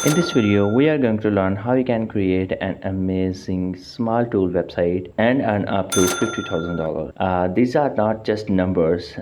In this video, we are going to learn how you can create an amazing small tool website and earn up to $50,000. These are not just numbers,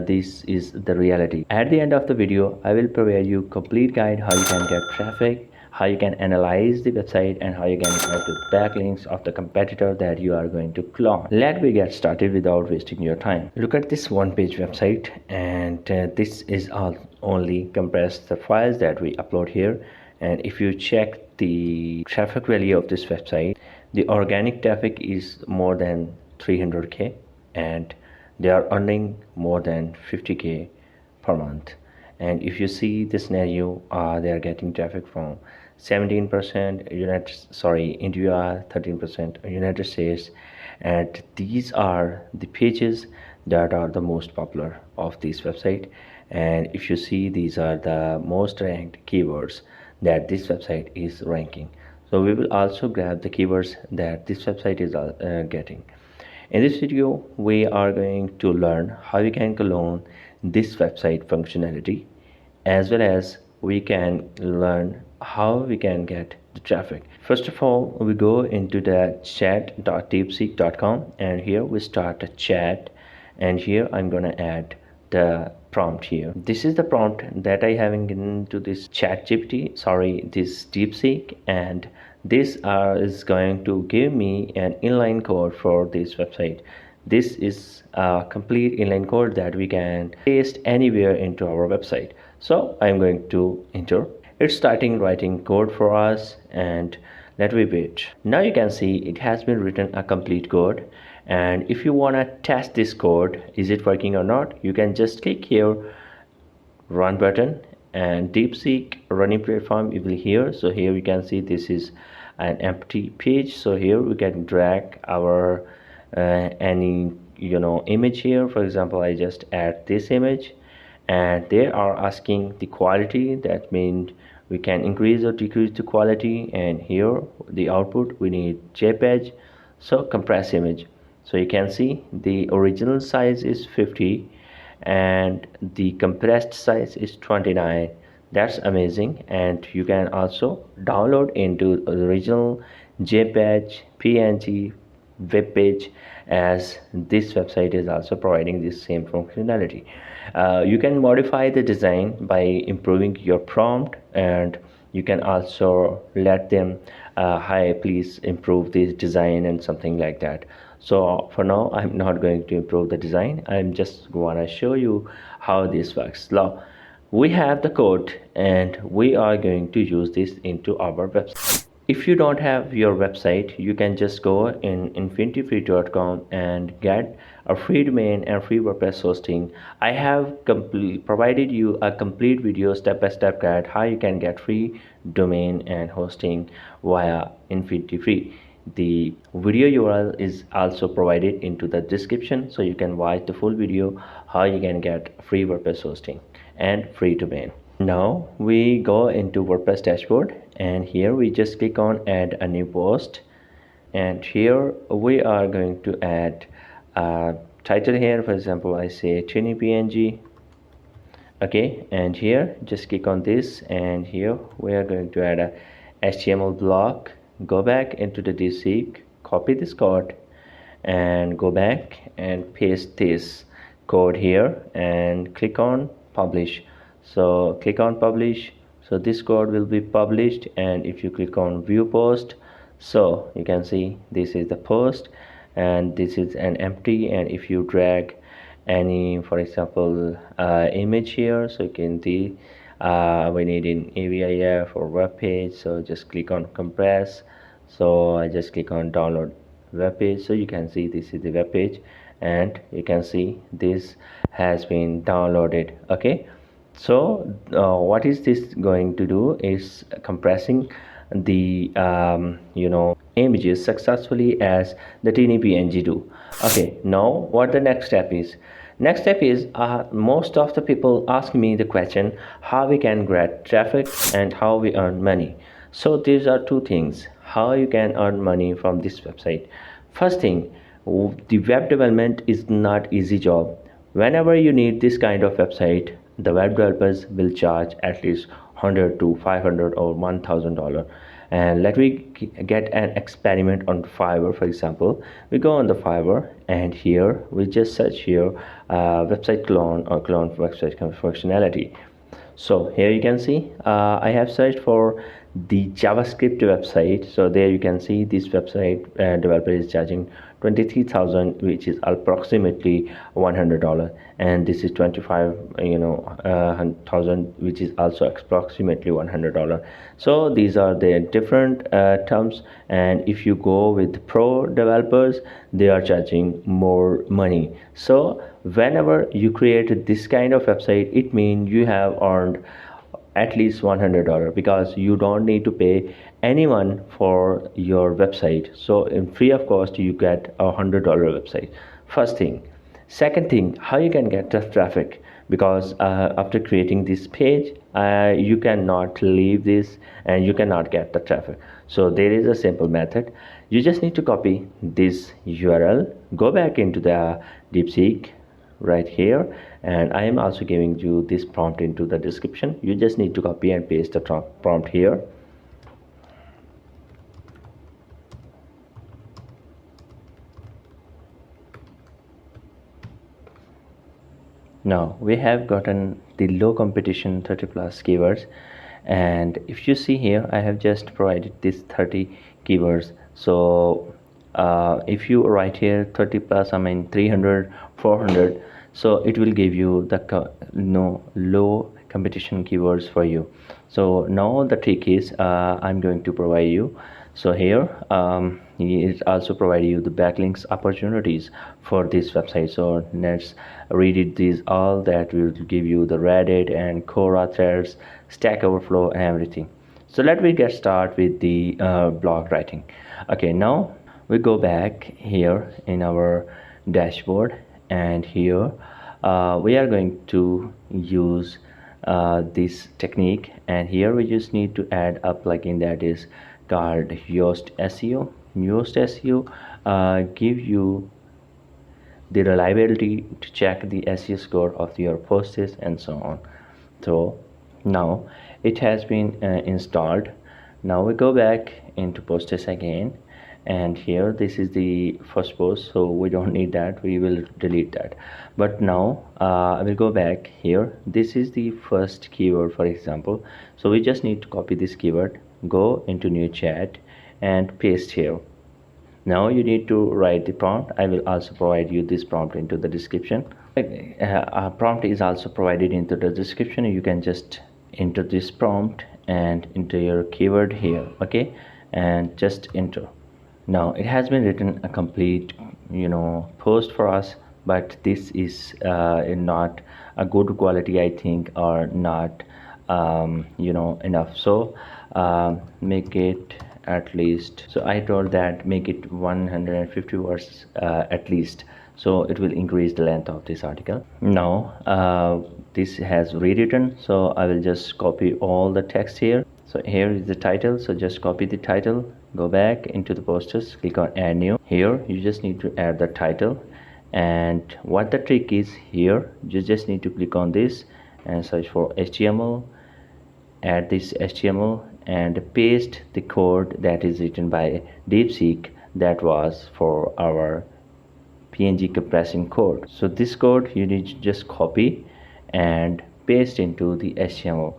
this is the reality. At the end of the video, I will provide you complete guide how you can get traffic, how you can analyze the website, and how you can get the backlinks of the competitor that you are going to clone. Let me get started without wasting your time. Look at this one-page website, and this is all only compressed the files that we upload here. And if you check the traffic value of this website, the organic traffic is more than 300k, and they are earning more than 50k per month. And if you see the scenario, they are getting traffic from 17% India, 13% United States, and these are the pages that are the most popular of this website. And if you see, these are the most ranked keywords that this website is ranking. So we will also grab the keywords that this website is getting. In this video, we are going to learn how you can clone this website functionality, as well as we can learn how we can get the traffic. First of all, we go into the chat.deepseek.com, and here we start a chat, and here I'm gonna add the prompt here. This is the prompt that I have into this this DeepSeek, and this is going to give me an inline code for this website. This is a complete inline code that we can paste anywhere into our website. So I'm going to enter. It's starting writing code for us, and let me wait. Now you can see it has been written a complete code. And if you want to test this code, is it working or not, you can just click here, run button, and DeepSeek running platform will here. So here we can see this is an empty page. So here we can drag our any image here. For example, I just add this image, and they are asking the quality. That means we can increase or decrease the quality, and here the output we need JPEG, so compress image. So you can see the original size is 50 and the compressed size is 29. That's amazing. And you can also download into original JPEG, PNG, web page, as this website is also providing this same functionality. You can modify the design by improving your prompt, and you can also let them hi, please improve this design and something like that. So for now, I'm not going to improve the design. I'm just going to show you how this works. Now we have the code, and we are going to use this into our website. If you don't have your website, you can just go in infinityfree.com and get a free domain and free WordPress hosting. I have provided you a complete video step-by-step guide how you can get free domain and hosting via Infinity Free. The video URL is also provided into the description, so you can watch the full video how you can get free WordPress hosting and free domain. Now we go into WordPress dashboard, and here we just click on add a new post, and here we are going to add a title here. For example, I say tiny PNG. Okay, and here just click on this, and here we are going to add a HTML block. Go back into the DeepSeek, copy this code, and go back and paste this code here, and click on publish. So click on publish, so this code will be published. And if you click on view post, so you can see this is the post, and this is an empty. And if you drag any, for example, image here, so you can see we need in AVIF or web page. So just click on compress. So I just click on download web page. So you can see this is the web page, and you can see this has been downloaded. Okay, so what is this going to do is compressing the images successfully as the tiny PNG do. Okay, now what the next step is? Next step is most of the people ask me the question how we can get traffic and how we earn money. So these are two things how you can earn money from this website. First thing, the web development is not easy job. Whenever you need this kind of website, the web developers will charge at least 100 to 500 or $1,000. And let me get an experiment on Fiverr. For example, we go on the Fiverr, and here we just search here website clone or clone website functionality. So here you can see I have searched for the JavaScript website. So there you can see this website developer is charging 23,000, which is approximately $100, and this is 25 thousand, which is also approximately $100. So these are the different terms, and if you go with pro developers, they are charging more money. So whenever you create this kind of website, it means you have earned at least $100, because you don't need to pay anyone for your website. So in free of cost you get $100 website. First thing. Second thing, how you can get the traffic, because after creating this page you cannot leave this and you cannot get the traffic. So there is a simple method. You just need to copy this URL, go back into the Deepseek right here, and I am also giving you this prompt into the description. You just need to copy and paste the prompt here. Now we have gotten the low competition 30 plus keywords, and if you see here I have just provided this 30 keywords. So if you write here 30 plus, I mean 300, 400, so it will give you the low competition keywords for you. So now the trick is I'm going to provide you. So here it also provide you the backlinks opportunities for this website. So let's read it. These all that will give you the Reddit and Quora threads, Stack Overflow, and everything. So let me get started with the blog writing. Okay, now we go back here in our dashboard, and here we are going to use this technique, and here we just need to add a plugin that is called Yoast SEO. Yoast SEO give you the reliability to check the SEO score of your posts and so on. So now it has been installed. Now we go back into posts again, and here this is the first post, so we don't need that, we will delete that. But now I will go back here. This is the first keyword, for example. So we just need to copy this keyword, go into new chat and paste here. Now you need to write the prompt. I will also provide you this prompt into the description. A prompt is also provided into the description. You can just enter this prompt and enter your keyword here, okay, and just enter. Now it has been written a complete post for us, but this is not a good quality, I think, or not enough. So make it at least, so I told that make it 150 words at least, so it will increase the length of this article. Now this has rewritten, so I will just copy all the text here. So here is the title, so just copy the title, go back into the posters, click on add new. Here you just need to add the title, and what the trick is here, you just need to click on this and search for HTML, add this HTML and paste the code that is written by Deepseek, that was for our PNG compressing code. So this code you need to just copy and paste into the HTML.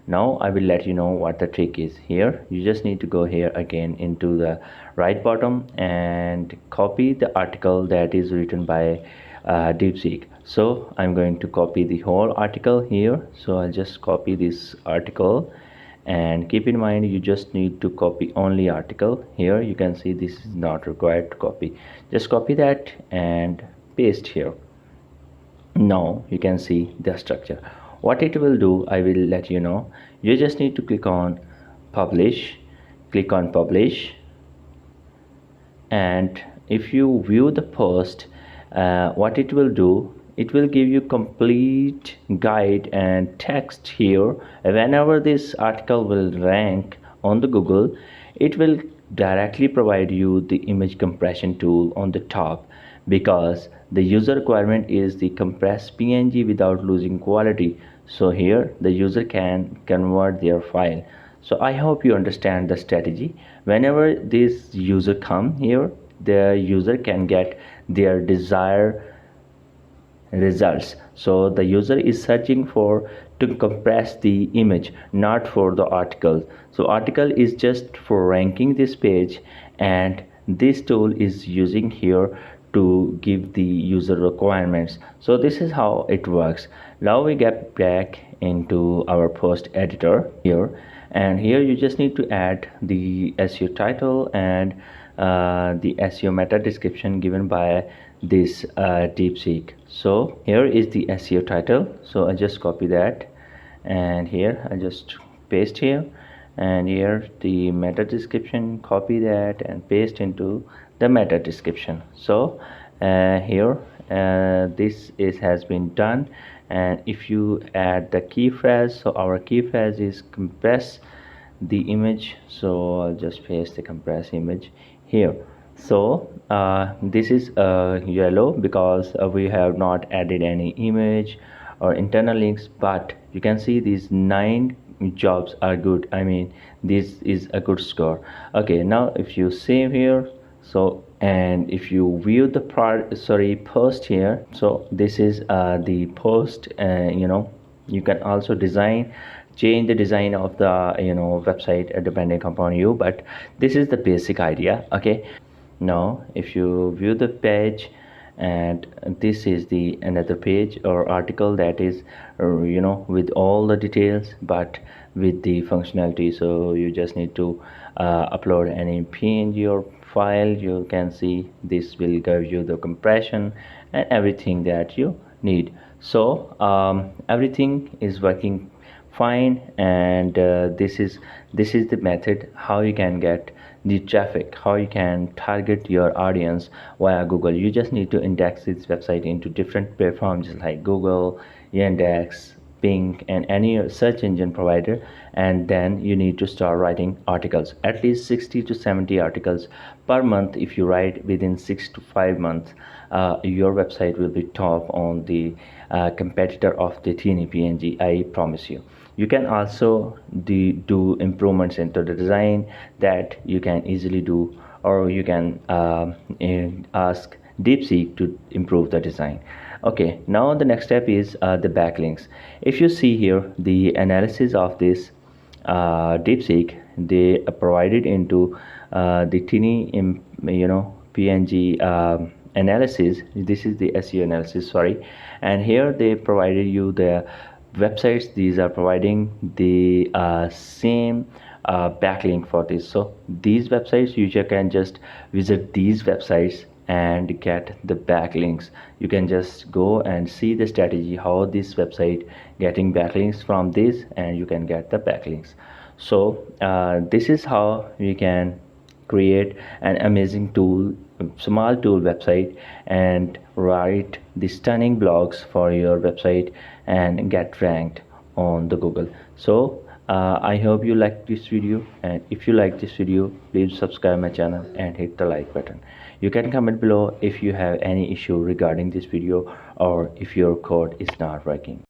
Now I will let you know what the trick is. Here you just need to go here again into the right bottom and copy the article that is written by Deepseek. So I'm going to copy the whole article here, so I'll just copy this article, and keep in mind you just need to copy only article. Here you can see this is not required to copy, just copy that and paste here. Now you can see the structure. What it will do, I will let you know. You just need to click on publish, click on publish, and if you view the post, what it will do, it will give you complete guide and text here. Whenever this article will rank on the Google, it will directly provide you the image compression tool on the top, because the user requirement is the compressed PNG without losing quality. So here the user can convert their file. So I hope you understand the strategy. Whenever this user come here, the user can get their desired results. So the user is searching for to compress the image, not for the article. So article is just for ranking this page, and this tool is using here to give the user requirements. So this is how it works. Now we get back into our post editor here, and here you just need to add the SEO title and the SEO meta description given by this Deepseek. So here is the SEO title, so I just copy that, and here I just paste here, and here the meta description, copy that and paste into the meta description. So here this has been done. And if you add the key phrase, so our key phrase is compress the image, so I'll just paste the compress image here. So this is yellow because we have not added any image or internal links, but you can see these 9 jobs are good. I mean, this is a good score. Okay, now if you save here, so and if you view the post here, so this is the post. You can also change the design of the website depending upon you, but this is the basic idea. Okay, now if you view the page, and this is the another page or article that is with all the details but with the functionality. So you just need to upload any png or file. You can see this will give you the compression and everything that you need. So everything is working fine, and this is the method how you can get the traffic, how you can target your audience via Google. You just need to index this website into different platforms like Google, Yandex, Bing, and any search engine provider, and then you need to start writing articles, at least 60 to 70 articles per month. If you write within 6 to 5 months, your website will be top on the competitor of the teeny png, I promise you. You can also do improvements into the design that you can easily do, or you can ask Deepseek to improve the design. Okay, now the next step is the backlinks. If you see here the analysis of this Deepseek, they provided into the teeny png analysis. This is the SEO analysis, sorry, and here they provided you the websites. These are providing the same backlink for this. So these websites, you can just visit these websites and get the backlinks. You can just go and see the strategy how this website getting backlinks from this, and you can get the backlinks. So this is how you can create an amazing tool, small tool website, and write the stunning blogs for your website and get ranked on the Google. So I hope you like this video, and if you like this video, please subscribe my channel and hit the like button. You can comment below if you have any issue regarding this video, or if your code is not working.